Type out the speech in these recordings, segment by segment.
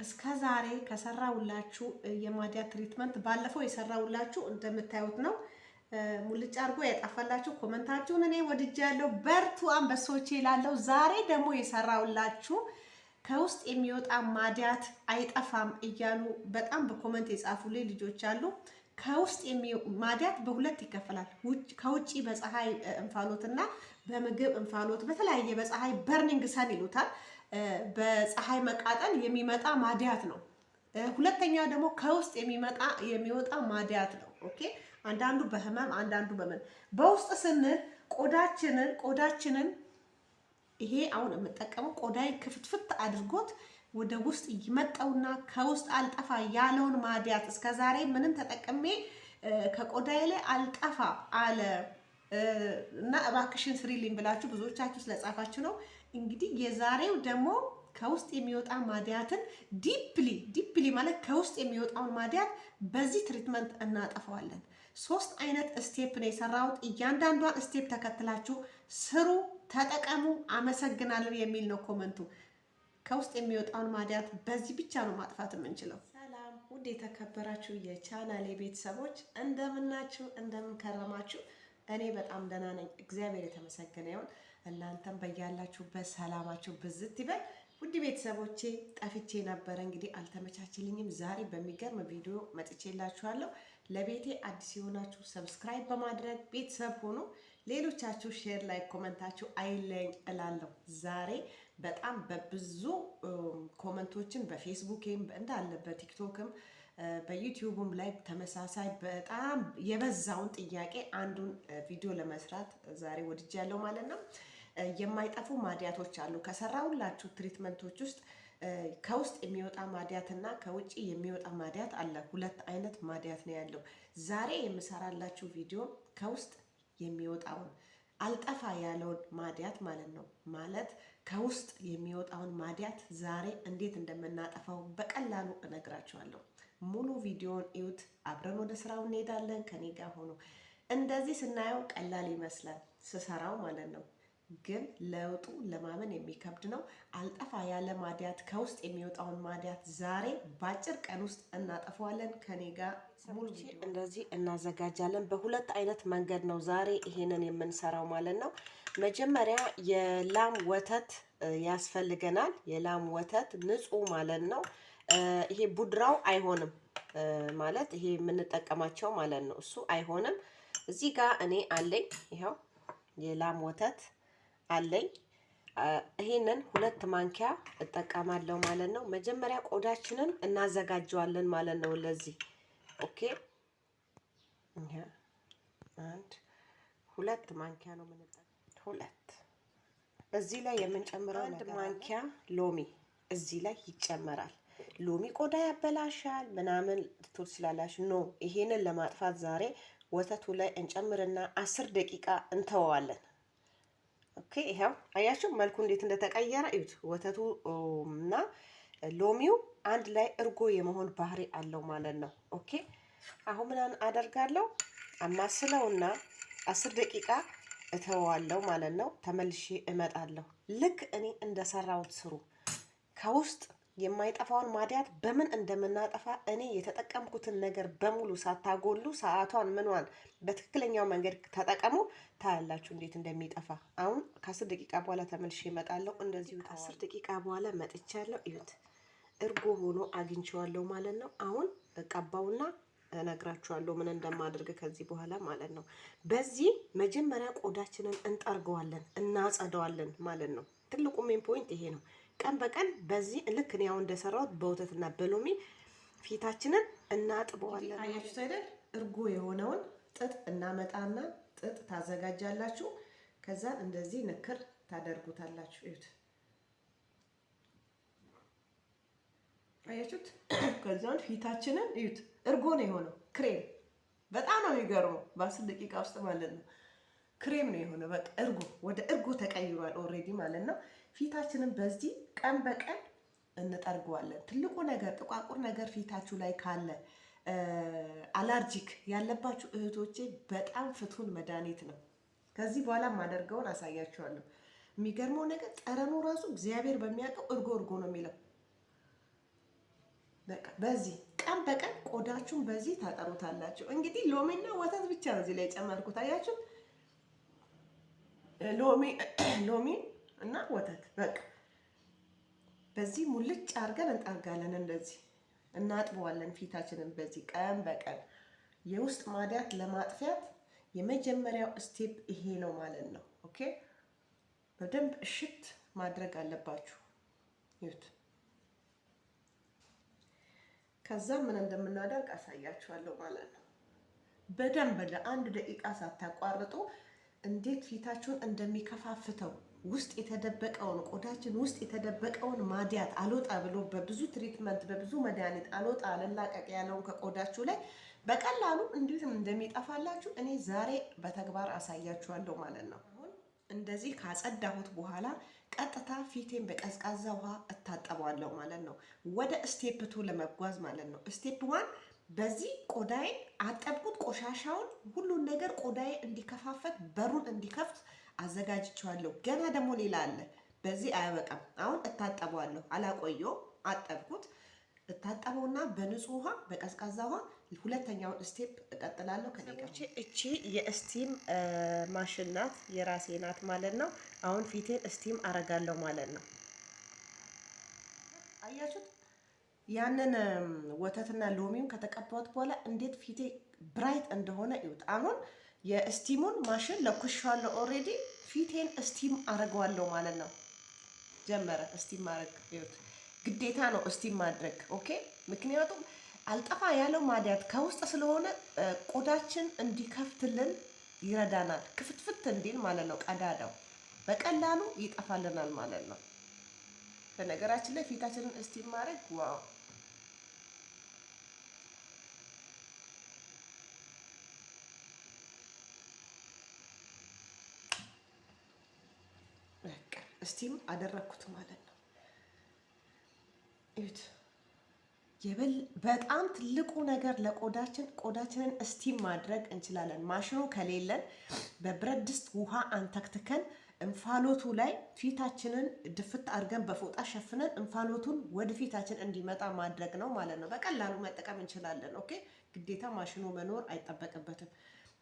እስከ ዛሬ ከሰራውላችሁ የማዲያት ትሪትመንት ባለፈው የሰራውላችሁ እንደምታዩት ነው። ሙልጭ አድርጎ ያጠፋላችሁ ኮመንታችሁን እኔ ወድጃለሁ። በርቱ አንበሶቼ ይላለው። ዛሬ ደግሞ የሰራውላችሁ ከውስጥ የሚወጣ ማዲያት አይጠፋም እያሉ በጣም በኮመንት የጻፉልኝ ልጆች አሉ። ከውስጥ ማዲያት በሁለት ይከፈላል። ከውጪ በፀሐይ እንፋሎትና በምግብ እንፋሎት በተለያየ በፀሐይ በርኒንግ ሰን ይሉታል። በፀሐይ መቃጠል የሚመጣ ማዲያት ነው። ሁለተኛው ደግሞ ከውስጥ የሚወጣ ማዲያት ነው። ኦኬ አንዳንዱ በህመም አንዳንዱ በምን በውስጥ ስንል ቆዳችንን ይሄ አሁን የምጠቀመው ቆዳይ ክፍትፍት አድርጎት ወደ ውስጥ ይመጣውና ከውስጥ አልጠፋ ያለውን ማዲያት እስከዛሬ ምንም ተጠቅሜ ከቆዳይ ላይ አልጠፋ አለ እና እባክሽን ስሪልኝ ብላችሁ ብዙዎቻችሁ ስለጻፋችሁ ነው። እንግዲህ የዛሬው ደግሞ ከውስጥ የሚወጣ ማዲያትን ዲፕሊ ማለት ከውስጥ የሚወጣውን ማዲያት በዚህ ትሪትመንት እናጠፋዋለን። 3 አይነት ስቴፕ ነው የሰራሁት። እያንዳንዷን ስቴፕ ተከትላችሁ ስሩ፣ ተጠቀሙ። አመሰግናለሁ የሚል ነው ኮመንቱ። ከውስጥ የሚወጣውን ማዲያት በዚህ ብቻ ነው ማጥፋት የምንችለው። ሰላም ውድ የተከበራችሁ የቻናሌ ቤተሰቦች እንደምናችሁ፣ እንደምንከረማችሁ። እኔ በጣም ደህና ነኝ፣ እግዚአብሔር የተመሰገነ ይሁን። እናንተም በያላችሁበት ሰላማችሁ ብዝት ይበል። ውድ ቤተሰቦቼ ጠፍቼ ነበረ፣ እንግዲህ አልተመቻችልኝም። ዛሬ በሚገርም ቪዲዮ መጥቼላችኋለሁ። ለቤቴ አዲስ የሆናችሁ ሰብስክራይብ በማድረግ ቤተሰብ ሆኑ። ሌሎቻችሁ ሼር ላይ ኮመንታችሁ አይለኝ እላለሁ። ዛሬ በጣም በብዙ ኮመንቶችን በፌስቡክም እንዳለ በቲክቶክም በዩቲዩብም ላይ ተመሳሳይ በጣም የበዛውን ጥያቄ አንዱን ቪዲዮ ለመስራት ዛሬ ወድጃለሁ ማለት ነው። የማይጠፉ ማዲያቶች አሉ። ከሰራሁላችሁ ትሪትመንቶች ውስጥ ከውስጥ የሚወጣ ማዲያት እና ከውጪ የሚወጣ ማዲያት አለ። 2 አይነት ማዲያት ነው ያለው። ዛሬ የምሰራላችሁ ቪዲዮ ከውስጥ የሚወጣውን አልጠፋ ያለውን ማዲያት ማለት ነው። ማለት ከውስጥ የሚወጣውን ማዲያት ዛሬ እንዴት እንደምናጠፋው በቀላሉ እነግራችኋለሁ። ሙሉ ቪዲዮን እዩት። አብረን ወደ ስራው እንሄዳለን። ከኔ ጋር ሆኖ እንደዚህ ስናየው ቀላል ይመስላል ስሰራው ማለት ነው። ግን ለውጡ ለማመን የሚከብድ ነው። አልጠፋ ያለ ማዲያት ከውስጥ የሚወጣውን ማዲያት ዛሬ በአጭር ቀን ውስጥ እናጠፋዋለን። ከኔ ጋር ሙሉ ቪዲዮ እንደዚህ እናዘጋጃለን። በ2 አይነት መንገድ ነው ዛሬ ይሄንን የምንሰራው ማለት ነው። መጀመሪያ የላም ወተት ያስፈልገናል። የላም ወተት ንጹህ ማለት ነው። ይሄ ቡድራው አይሆንም ማለት ይሄ የምንጠቀማቸው ማለት ነው። እሱ አይሆንም። እዚህ ጋር እኔ አለኝ፣ ይሄው የላም ወተት አለኝ። ይሄንን 2 ማንኪያ እጠቀማለሁ ማለት ነው። መጀመሪያ ቆዳችንን እናዘጋጀዋለን ማለት ነው። ለዚህ ኦኬ፣ 2 ማንኪያ ነው የምንጠቀመው። 2 እዚህ ላይ የምንጨምረው 1 ማንኪያ ሎሚ እዚህ ላይ ይጨመራል። ሎሚ ቆዳ ያበላሻል ምናምን ልትል ስላላሽ ኖ፣ ይሄንን ለማጥፋት ዛሬ ወተቱ ላይ እንጨምርና 10 ደቂቃ እንተወዋለን። ኦኬ፣ ይሄው አያችሁ መልኩ እንዴት እንደተቀየረ እዩት። ወተቱ እና ሎሚው አንድ ላይ እርጎ የመሆን ባህሪ አለው ማለት ነው። ኦኬ፣ አሁን ምን አደርጋለሁ? አማስለውና 10 ደቂቃ እተወዋለሁ ማለት ነው። ተመልሼ እመጣለሁ። ልክ እኔ እንደሰራሁት ስሩ። ከውስጥ የማይጠፋውን ማዲያት በምን እንደምናጠፋ እኔ የተጠቀምኩትን ነገር በሙሉ ሳታጎሉ ሰዓቷን ምኗን በትክክለኛው መንገድ ተጠቀሙ። ታያላችሁ እንዴት እንደሚጠፋ። አሁን ከ10 ደቂቃ በኋላ ተመልሼ እመጣለሁ። እንደዚሁ 10 ደቂቃ በኋላ መጥቻለሁ። እዩት እርጎ ሆኖ አግኝቼዋለሁ ማለት ነው። አሁን እቀባውና እነግራችኋለሁ ምን እንደማደርግ ከዚህ በኋላ ማለት ነው። በዚህ መጀመሪያ ቆዳችንን እንጠርገዋለን፣ እናጸደዋለን ማለት ነው። ትልቁ ሜን ፖይንት ይሄ ነው። ቀን በቀን በዚህ ልክ ነው ያው እንደሰራሁት በወተትና በሎሚ ፊታችንን እናጥበዋለን። አያችሁት አይደል? እርጎ የሆነውን ጥጥ እናመጣና ጥጥ ታዘጋጃላችሁ። ከዛ እንደዚህ ንክር ታደርጉታላችሁ። እዩት አያችሁት? ከዛን ፊታችንን እዩት እርጎ ነው የሆነው ክሬም። በጣም ነው የሚገርመው። በ10 ደቂቃ ውስጥ ማለት ነው ክሬም ነው የሆነው። በቃ እርጎ ወደ እርጎ ተቀይሯል ኦልሬዲ ማለት ነው። ፊታችንን በዚህ ቀን በቀን እንጠርገዋለን። ትልቁ ነገር ጥቋቁር ነገር ፊታችሁ ላይ ካለ አለርጂክ ያለባችሁ እህቶቼ በጣም ፍቱን መድኃኒት ነው። ከዚህ በኋላ ማደርገውን አሳያችኋለሁ። የሚገርመው ነገር ጠረኑ ራሱ እግዚአብሔር በሚያውቀው እርጎ ነው የሚለው። በቃ በዚህ ቀን በቀን ቆዳችሁን በዚህ ታጠሩታላችሁ። እንግዲህ ሎሚና ወተት ብቻ ነው እዚህ ላይ ጨመርኩት። አያችሁ? ሎሚ እና ወተት በቃ በዚህ ሙልጭ አድርገን እንጠርጋለን። እንደዚህ እናጥበዋለን ፊታችንን በዚህ ቀን በቀን። የውስጥ ማዲያት ለማጥፊያት የመጀመሪያው ስቴፕ ይሄ ነው ማለት ነው። ኦኬ፣ በደንብ እሽት ማድረግ አለባችሁ። ይሁት ከዛ ምን እንደምናደርግ አሳያችኋለሁ ማለት ነው። በደንብ ለአንድ ደቂቃ ሳታቋርጡ እንዴት ፊታችሁን እንደሚከፋፍተው ውስጥ የተደበቀውን ቆዳችን ውስጥ የተደበቀውን ማዲያት አልወጣ ብሎ በብዙ ትሪትመንት በብዙ መድኃኒት አልወጣ አልላቀቅ ያለውን ከቆዳችሁ ላይ በቀላሉ እንዴት እንደሚጠፋላችሁ እኔ ዛሬ በተግባር አሳያችኋለሁ ማለት ነው። አሁን እንደዚህ ካጸዳሁት በኋላ ቀጥታ ፊቴን በቀዝቃዛ ውሃ እታጠበዋለሁ ማለት ነው። ወደ ስቴፕ 2 ለመጓዝ ማለት ነው። ስቴፕ 1 በዚህ ቆዳዬን አጠብኩት፣ ቆሻሻውን ሁሉን ነገር ቆዳዬ እንዲከፋፈት በሩን እንዲከፍት አዘጋጅቼዋለሁ። ገና ደግሞ ሌላ አለ። በዚህ አያበቃም። አሁን እታጠበዋለሁ፣ አላቆየው፣ አጠብኩት። እታጠበውና በንጹህ ውሃ በቀዝቃዛ ውሃ ሁለተኛውን ስቴፕ እቀጥላለሁ። ከደቂቃዎች እቺ የስቲም ማሽን ናት፣ የራሴ ናት ማለት ነው። አሁን ፊቴን ስቲም አረጋለሁ ማለት ነው። አያችሁት? ያንን ወተትና ሎሚውን ከተቀባሁት በኋላ እንዴት ፊቴ ብራይት እንደሆነ እዩት። አሁን የስቲሙን ማሽን ለኩሻለሁ ኦሬዲ። ፊቴን ስቲም አረጋለሁ ማለት ነው። ጀመረ ስቲም ማድረግ። እዩት፣ ግዴታ ነው ስቲም ማድረግ። ኦኬ፣ ምክንያቱም አልጠፋ ያለው ማዲያት ከውስጥ ስለሆነ ቆዳችን እንዲከፍትልን ይረዳናል። ክፍትፍት እንዲል ማለት ነው። ቀዳዳው በቀላሉ ይጠፋልናል ማለት ነው። በነገራችን ላይ ፊታችንን ስቲም ማድረግ ዋው! በቃ ስቲም አደረኩት ማለት ነው። እዩት። በጣም ትልቁ ነገር ቆዳችንን ስቲም ማድረግ እንችላለን። ማሽኑ ከሌለን በብረት ድስት ውሃ አንተክትከን እንፋሎቱ ላይ ፊታችንን ድፍት አድርገን በፎጣ ሸፍነን እንፋሎቱን ወደ ፊታችን እንዲመጣ ማድረግ ነው ማለት ነው። በቀላሉ መጠቀም እንችላለን። ኦኬ፣ ግዴታ ማሽኑ መኖር አይጠበቅበትም።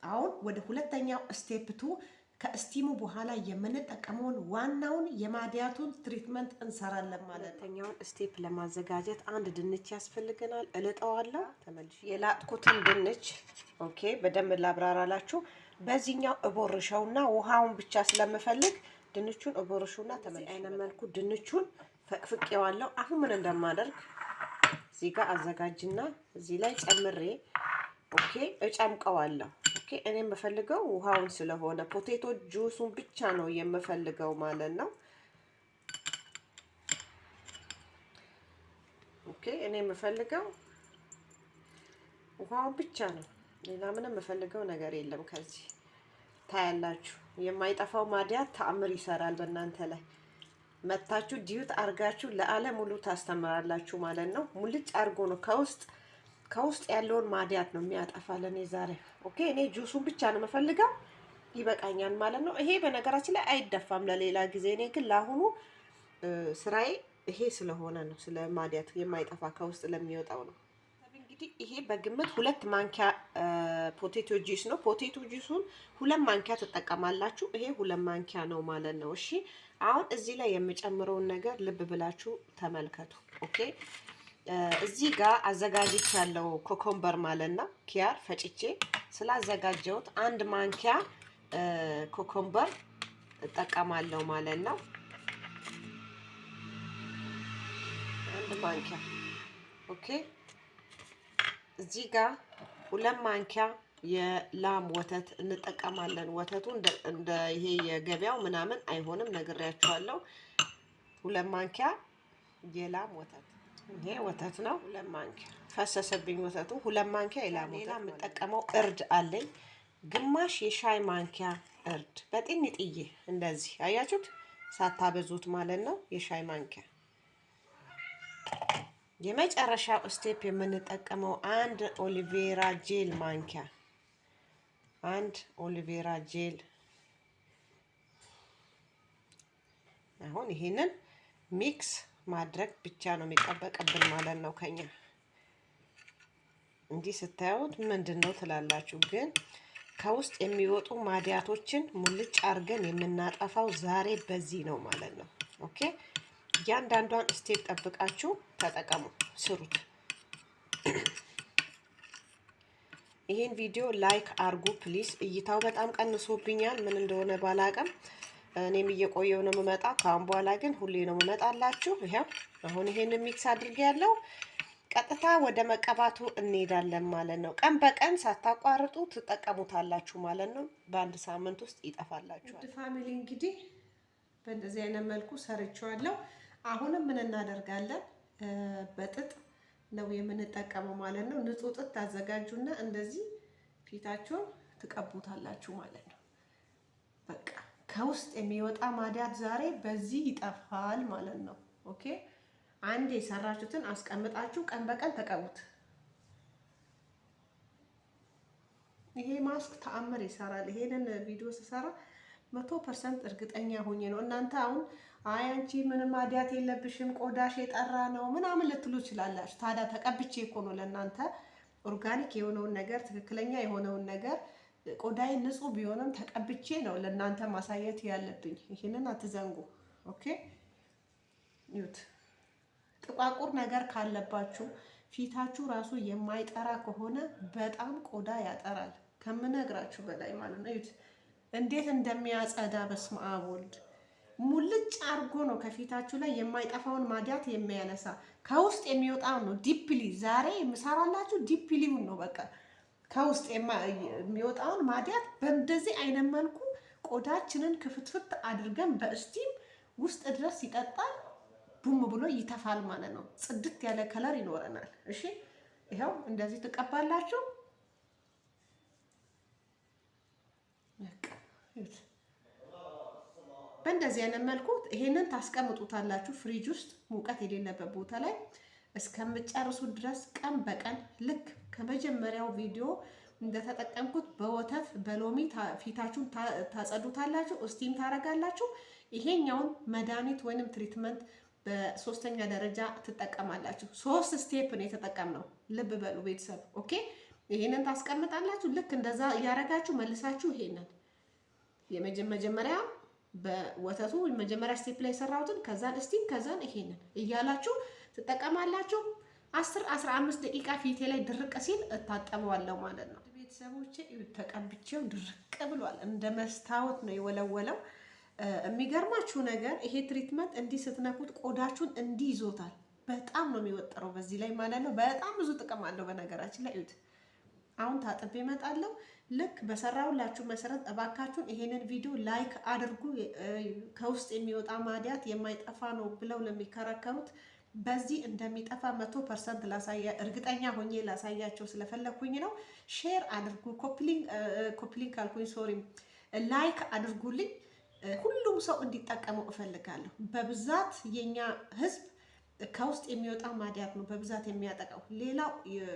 አሁን ወደ ሁለተኛው ስቴፕ 2 ከስቲሙ በኋላ የምንጠቀመውን ዋናውን የማዲያቱን ትሪትመንት እንሰራለን ማለት ነው። ሁለተኛውን ስቴፕ ለማዘጋጀት አንድ ድንች ያስፈልገናል። እልጠዋለሁ። ተመልሼ የላጥኩትን ድንች ኦኬ፣ በደንብ ላብራራላችሁ። በዚህኛው እቦርሸውና ውሃውን ብቻ ስለምፈልግ ድንቹን እቦርሹና ተመልሼ አይነት መልኩ ድንቹን ፈቅፍቄዋለሁ። አሁን ምን እንደማደርግ እዚህ ጋር አዘጋጅና እዚህ ላይ ጨምሬ ኦኬ እጨምቀዋለሁ። እኔ የምፈልገው ውሃውን ስለሆነ ፖቴቶ ጁሱን ብቻ ነው የምፈልገው ማለት ነው። ኦኬ፣ እኔ የምፈልገው ውሃውን ብቻ ነው። ሌላ ምንም የምፈልገው ነገር የለም። ከዚህ ታያላችሁ፣ የማይጠፋው ማዲያት ተአምር ይሰራል በእናንተ ላይ። መታችሁ ዲዩት አርጋችሁ ለዓለም ሙሉ ታስተምራላችሁ ማለት ነው። ሙልጭ አርጎ ነው ከውስጥ ያለውን ማዲያት ነው የሚያጠፋልን ዛሬ። ኦኬ፣ እኔ ጁሱን ብቻ ነው የምፈልገው፣ ይበቃኛል ማለት ነው። ይሄ በነገራችን ላይ አይደፋም ለሌላ ጊዜ። እኔ ግን ለአሁኑ ስራዬ ይሄ ስለሆነ ነው፣ ስለ ማዲያት የማይጠፋ ከውስጥ ለሚወጣው ነው። እንግዲህ ይሄ በግምት 2 ማንኪያ ፖቴቶ ጁስ ነው። ፖቴቶ ጁሱን 2 ማንኪያ ትጠቀማላችሁ። ይሄ 2 ማንኪያ ነው ማለት ነው። እሺ፣ አሁን እዚህ ላይ የምጨምረውን ነገር ልብ ብላችሁ ተመልከቱ። ኦኬ፣ እዚህ ጋር አዘጋጅቻለሁ ኮኮምበር ማለት ነው። ኪያር ፈጭቼ ስላዘጋጀሁት 1 ማንኪያ ኮኮምበር እጠቀማለሁ ማለት ነው። 1 ማንኪያ ኦኬ። እዚህ ጋር 2 ማንኪያ የላም ወተት እንጠቀማለን። ወተቱ እንደ ይሄ የገበያው ምናምን አይሆንም፣ ነግሬያችኋለሁ። 2 ማንኪያ የላም ወተት። ይሄ ወተት ነው። 2 ማንኪያ ፈሰሰብኝ ወተቱ። 2 ማንኪያ የላም ወተት። የምጠቀመው እርድ አለኝ፣ ግማሽ የሻይ ማንኪያ እርድ በጥንጥዬ እንደዚህ አያችሁት፣ ሳታበዙት ማለት ነው። የሻይ ማንኪያ። የመጨረሻው ስቴፕ የምንጠቀመው 1 ኦሊቬራ ጄል ማንኪያ፣ 1 ኦሊቬራ ጄል። አሁን ይሄንን ሚክስ ማድረግ ብቻ ነው የሚጠበቅብን ማለት ነው ከኛ። እንዲህ ስታዩት ምንድነው ትላላችሁ፣ ግን ከውስጥ የሚወጡ ማዲያቶችን ሙልጭ አድርገን የምናጠፋው ዛሬ በዚህ ነው ማለት ነው። ኦኬ፣ እያንዳንዷን ስቴፕ ጠብቃችሁ ተጠቀሙ፣ ስሩት። ይሄን ቪዲዮ ላይክ አርጉ ፕሊስ። እይታው በጣም ቀንሶብኛል፣ ምን እንደሆነ ባላቀም። እኔም እየቆየው ነው የምመጣ። ካሁን በኋላ ግን ሁሌ ነው የምመጣላችሁ። ይሄው አሁን ይሄን ሚክስ አድርጌ ያለው ቀጥታ ወደ መቀባቱ እንሄዳለን ማለት ነው። ቀን በቀን ሳታቋርጡ ትጠቀሙታላችሁ ማለት ነው። በአንድ ሳምንት ውስጥ ይጠፋላችኋል። ፋሚሊ እንግዲህ በእንደዚህ አይነት መልኩ ሰርቼዋለሁ። አሁንም ምን እናደርጋለን? በጥጥ ነው የምንጠቀመው ማለት ነው። ንጹህ ጥጥ ታዘጋጁና እንደዚህ ፊታችሁን ትቀቡታላችሁ ማለት ነው። በቃ ከውስጥ የሚወጣ ማዲያት ዛሬ በዚህ ይጠፋል ማለት ነው። ኦኬ፣ አንዴ የሰራችሁትን አስቀምጣችሁ ቀን በቀን ተቀቡት። ይሄ ማስክ ተአምር ይሰራል። ይሄንን ቪዲዮ ስሰራ 100% እርግጠኛ ሆኜ ነው። እናንተ አሁን አይ አንቺ ምንም ማዲያት የለብሽም ቆዳሽ የጠራ ነው ምናምን ልትሉ ይችላላችሁ። ታዲያ ተቀብቼ እኮ ነው ለእናንተ ኦርጋኒክ የሆነውን ነገር ትክክለኛ የሆነውን ነገር ቆዳዬ ንጹህ ቢሆንም ተቀብቼ ነው ለእናንተ ማሳየት ያለብኝ። ይሄንን አትዘንጉ። ኦኬ፣ ዩት ጥቋቁር ነገር ካለባችሁ ፊታችሁ ራሱ የማይጠራ ከሆነ በጣም ቆዳ ያጠራል ከምነግራችሁ በላይ ማለት ነው። ዩት እንዴት እንደሚያጸዳ በስመ አብ ወልድ። ሙልጭ አርጎ ነው ከፊታችሁ ላይ የማይጠፋውን ማዲያት የሚያነሳ ከውስጥ የሚወጣው ነው። ዲፕሊ ዛሬ የምሰራላችሁ ዲፕሊውን ነው። በቃ ከውስጥ የሚወጣውን ማዲያት በእንደዚህ አይነት መልኩ ቆዳችንን ክፍትፍት አድርገን በስቲም ውስጥ ድረስ ይጠጣል። ቡም ብሎ ይተፋል ማለት ነው። ጽድት ያለ ከለር ይኖረናል። እሺ፣ ይኸው እንደዚህ ትቀባላችሁ። በእንደዚህ አይነት መልኩ ይሄንን ታስቀምጡታላችሁ ፍሪጅ ውስጥ ሙቀት የሌለበት ቦታ ላይ እስከምጨርሱት ድረስ ቀን በቀን ልክ ከመጀመሪያው ቪዲዮ እንደተጠቀምኩት በወተት በሎሚ ፊታችሁን ታጸዱታላችሁ፣ እስቲም ታረጋላችሁ። ይሄኛውን መድኃኒት ወይንም ትሪትመንት በሶስተኛ ደረጃ ትጠቀማላችሁ። 3 ስቴፕ ነው የተጠቀምነው። ልብ በሉ ቤተሰብ። ኦኬ፣ ይሄንን ታስቀምጣላችሁ። ልክ እንደዛ እያረጋችሁ መልሳችሁ ይሄንን የመጀመሪያ በወተቱ መጀመሪያ ስቴፕ ላይ ሰራሁትን ከዛን እስቲም ከዛን ይሄንን እያላችሁ ትጠቀማላችሁ። 10-15 ደቂቃ ፊቴ ላይ ድርቅ ሲል እታጠበዋለሁ ማለት ነው። ቤተሰቦቼ ተቀብቼው ድርቅ ብሏል። እንደ መስታወት ነው የወለወለው። የሚገርማችሁ ነገር ይሄ ትሪትመንት እንዲህ ስትነኩት ቆዳችሁን እንዲህ ይዞታል። በጣም ነው የሚወጠረው በዚህ ላይ ማለት ነው። በጣም ብዙ ጥቅም አለው በነገራችን ላይ። እዩት። አሁን ታጥቤ እመጣለሁ። ልክ በሰራሁላችሁ መሰረት እባካችሁን ይሄንን ቪዲዮ ላይክ አድርጉ። ከውስጥ የሚወጣ ማዲያት የማይጠፋ ነው ብለው ለሚከራከሩት በዚህ እንደሚጠፋ 100% ላሳያ እርግጠኛ ሆኜ ላሳያቸው ስለፈለኩኝ ነው። ሼር አድርጉ። ኮፕሊንግ አልኩኝ፣ ሶሪ ላይክ አድርጉልኝ። ሁሉም ሰው እንዲጠቀመው እፈልጋለሁ። በብዛት የኛ ህዝብ ከውስጥ የሚወጣ ማዲያት ነው በብዛት የሚያጠቃው። ሌላው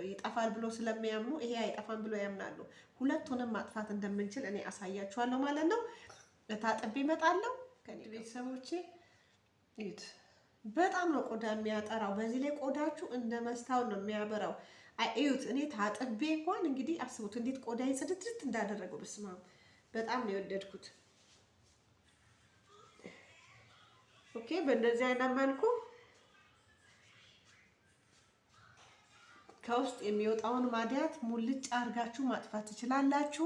ይጠፋል ብሎ ስለሚያምኑ ይሄ አይጠፋም ብሎ ያምናሉ። ሁለቱንም ማጥፋት እንደምንችል እኔ አሳያችኋለሁ ማለት ነው። ታጥቤ እመጣለሁ። ከኔ ቤተሰቦቼ እዩት። በጣም ነው ቆዳ የሚያጠራው። በዚህ ላይ ቆዳችሁ እንደ መስታወት ነው የሚያበራው። እዩት። እኔ ታጥቤ እንኳን እንግዲህ አስቡት እንዴት ቆዳዬ ጽድት እንዳደረገው። በስመ አብ በጣም ነው የወደድኩት። ኦኬ፣ በእንደዚህ አይነት መልኩ ከውስጥ የሚወጣውን ማዲያት ሙልጭ አርጋችሁ ማጥፋት ትችላላችሁ።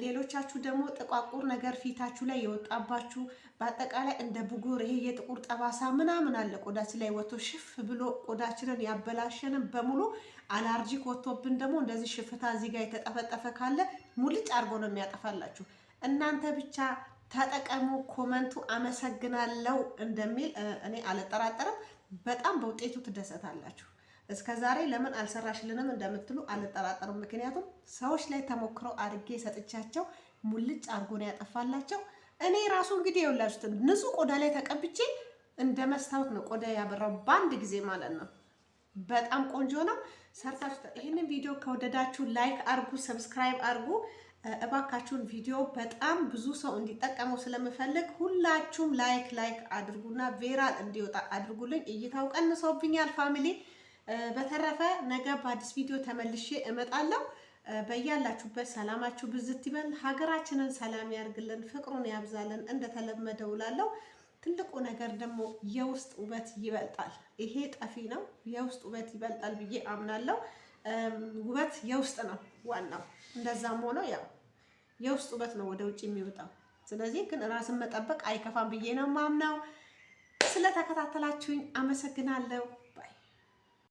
ሌሎቻችሁ ደግሞ ጥቋቁር ነገር ፊታችሁ ላይ የወጣባችሁ በአጠቃላይ እንደ ብጉር ይሄ የጥቁር ጠባሳ ምናምን አለ ቆዳችን ላይ ወጥቶ ሽፍ ብሎ ቆዳችንን ያበላሸንን በሙሉ አላርጂክ ወጥቶብን ደግሞ እንደዚህ ሽፍታ እዚህ ጋር የተጠፈጠፈ ካለ ሙልጭ አርጎ ነው የሚያጠፋላችሁ። እናንተ ብቻ ተጠቀሙ። ኮመንቱ አመሰግናለሁ እንደሚል እኔ አልጠራጠርም። በጣም በውጤቱ ትደሰታላችሁ። እስከ ዛሬ ለምን አልሰራሽልንም እንደምትሉ አልጠራጠርም። ምክንያቱም ሰዎች ላይ ተሞክረው አድርጌ ሰጥቻቸው ሙልጭ አርጎ ነው ያጠፋላቸው። እኔ ራሱ እንግዲህ ይኸውላችሁ ንጹህ ቆዳ ላይ ተቀብቼ እንደ መስታወት ነው ቆዳ ያበራው በአንድ ጊዜ ማለት ነው። በጣም ቆንጆ ነው። ሰርታችሁ ይሄንን ቪዲዮ ከወደዳችሁ ላይክ አርጉ፣ ሰብስክራይብ አርጉ። እባካችሁን ቪዲዮ በጣም ብዙ ሰው እንዲጠቀመው ስለምፈልግ ሁላችሁም ላይክ አድርጉና ቬራል እንዲወጣ አድርጉልኝ። እይታው ቀንሶብኛል ፋሚሊ። በተረፈ ነገ በአዲስ ቪዲዮ ተመልሼ እመጣለሁ። በያላችሁበት ሰላማችሁ ብዝት ይበል። ሀገራችንን ሰላም ያርግልን፣ ፍቅሩን ያብዛልን። እንደተለመደው እላለሁ። ትልቁ ነገር ደግሞ የውስጥ ውበት ይበልጣል። ይሄ ጠፊ ነው። የውስጥ ውበት ይበልጣል ብዬ አምናለሁ። ውበት የውስጥ ነው ዋናው። እንደዛም ሆኖ ያው የውስጥ ውበት ነው ወደ ውጭ የሚወጣው። ስለዚህ ግን ራስን መጠበቅ አይከፋም ብዬ ነው ማምናው። ስለተከታተላችሁኝ አመሰግናለሁ።